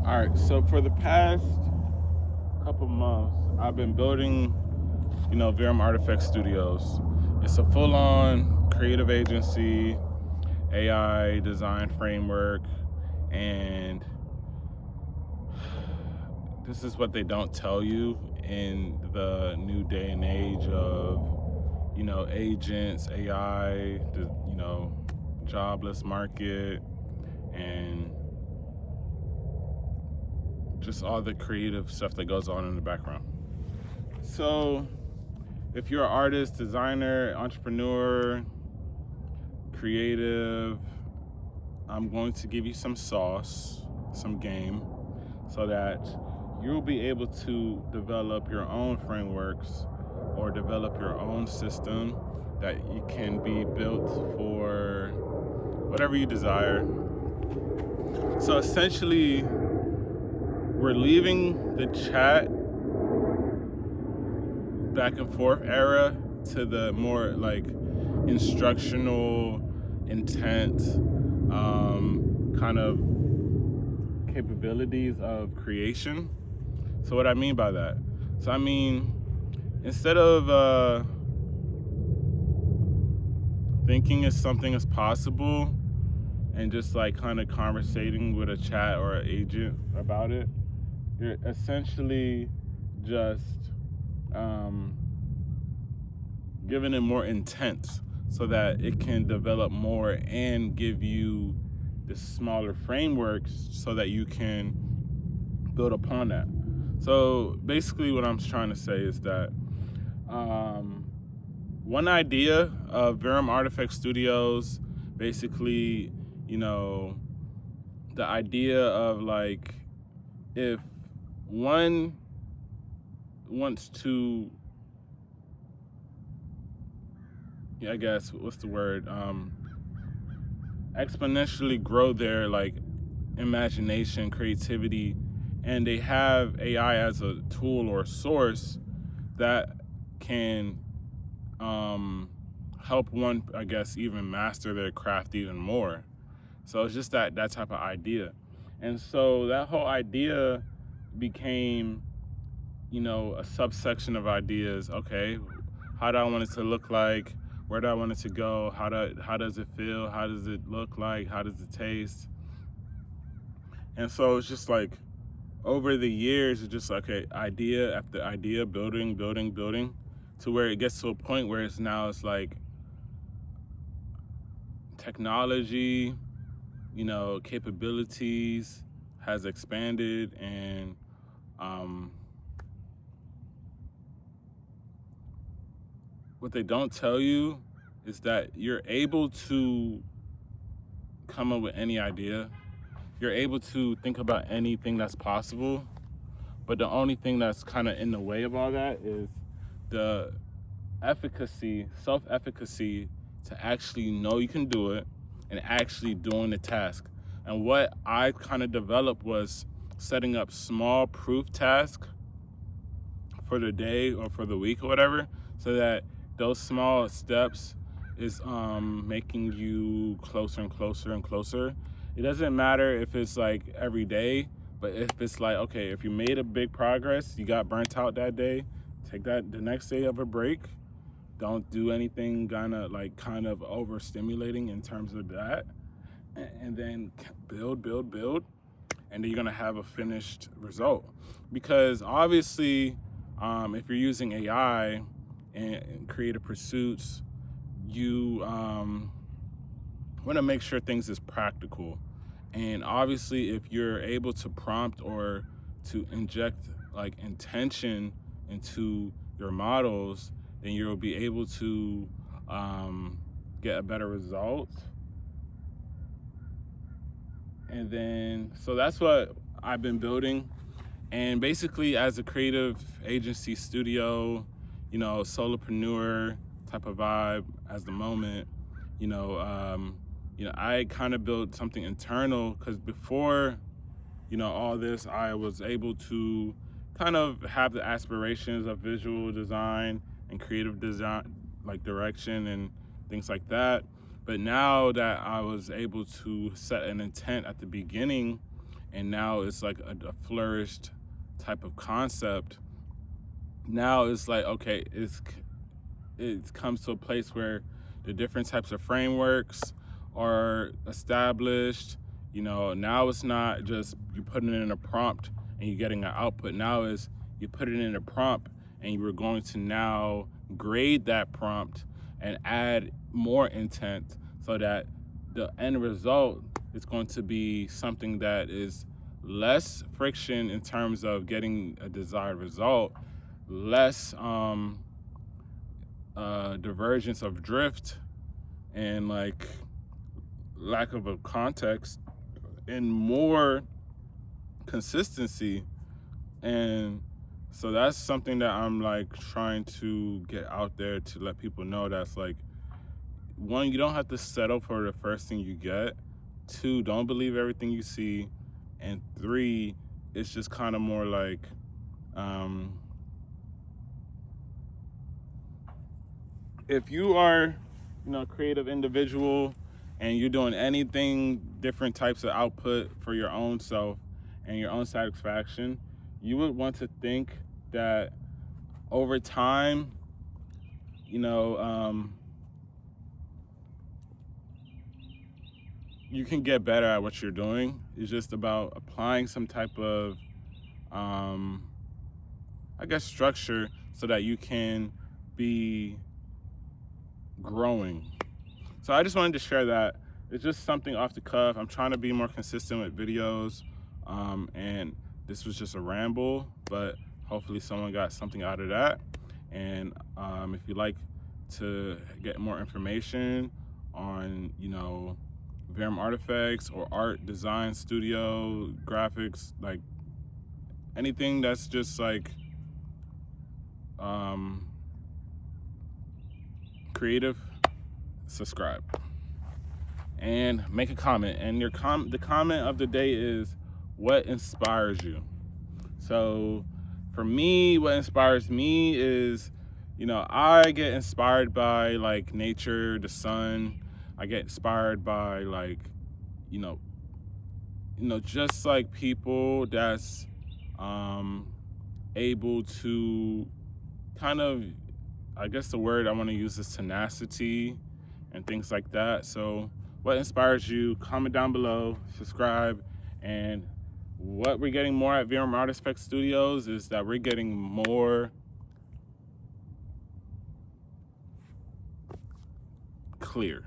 All right, so for the past couple months, I've been building, Verum Artifex Studios. It's a full-on creative agency, AI design framework, and this is what they don't tell you in the new day and age of, agents, AI, jobless market, and just all the creative stuff that goes on in the background. So if you're an artist, designer, entrepreneur, creative, I'm going to give you some sauce, some game, so that you'll be able to develop your own frameworks or develop your own system that you can be built for whatever you desire. So essentially, we're leaving the chat back and forth era to the more like instructional, intent, kind of capabilities of creation. So what I mean by that? So I mean, instead of thinking as something is possible and just like kind of conversating with a chat or an agent about it, you're essentially just giving it more intent so that it can develop more and give you the smaller frameworks so that you can build upon that. So basically what I'm trying to say is that one idea of Verum Artifex Studios, basically, the idea of like, if one wants to, I guess, what's the word? Exponentially grow their like imagination, creativity, and they have AI as a tool or source that can help one, I guess, even master their craft even more. So it's just that type of idea. And so that whole idea became, a subsection of ideas. Okay, how do I want it to look like? Where do I want it to go? How does it feel? How does it look like? How does it taste? And so it's just like, over the years, it's just like, okay, idea after idea, building, to where it gets to a point where it's like technology, capabilities has expanded, and what they don't tell you is that you're able to come up with any idea. You're able to think about anything that's possible, but the only thing that's kind of in the way of all that is the efficacy, self-efficacy, to actually know you can do it and actually doing the task. And what I kind of developed was setting up small proof tasks for the day or for the week or whatever, so that those small steps is making you closer and closer and closer. It doesn't matter if it's like every day, but if it's like, okay, if you made a big progress, you got burnt out that day, take that the next day of a break. Don't do anything kind of overstimulating in terms of that, and then build, and then you're gonna have a finished result. Because obviously, if you're using AI and creative pursuits, you want to make sure things is practical. And obviously, if you're able to prompt or to inject like intention into your models, then you'll be able to get a better result. And then, so that's what I've been building. And basically, as a creative agency studio, solopreneur type of vibe as the moment, I kind of built something internal, because before, all this, I was able to kind of have the aspirations of visual design and creative design, like direction and things like that. But now that I was able to set an intent at the beginning and now it's like a flourished type of concept. Now it's like, okay, it comes to a place where the different types of frameworks are established. Now it's not just you putting it in a prompt and you're getting an output. Now is you put it in a prompt and you are going to now grade that prompt and add more intent so that the end result is going to be something that is less friction in terms of getting a desired result, less divergence of drift and like lack of a context, and more consistency. And so that's something that I'm like trying to get out there to let people know. That's like, one, you don't have to settle for the first thing you get. Two, don't believe everything you see. And three, it's just kind of more like if you are a creative individual and you're doing anything, different types of output for your own self and your own satisfaction, you would want to think that over time, you can get better at what you're doing. It's just about applying some type of, structure so that you can be growing. So I just wanted to share that. It's just something off the cuff. I'm trying to be more consistent with videos, and this was just a ramble, but hopefully someone got something out of that. And if you'd like to get more information on, Verum Artifex or art, design, studio, graphics, like anything that's just like creative, subscribe and make a comment. And the comment of the day is, what inspires you? So for me, what inspires me is, I get inspired by like nature, the sun. I get inspired by like, just like people that's able to kind of, I guess the word I want to use is tenacity and things like that. So what inspires you? Comment down below, subscribe. And what we're getting more at Verum Artifex Studios is that we're getting more clear.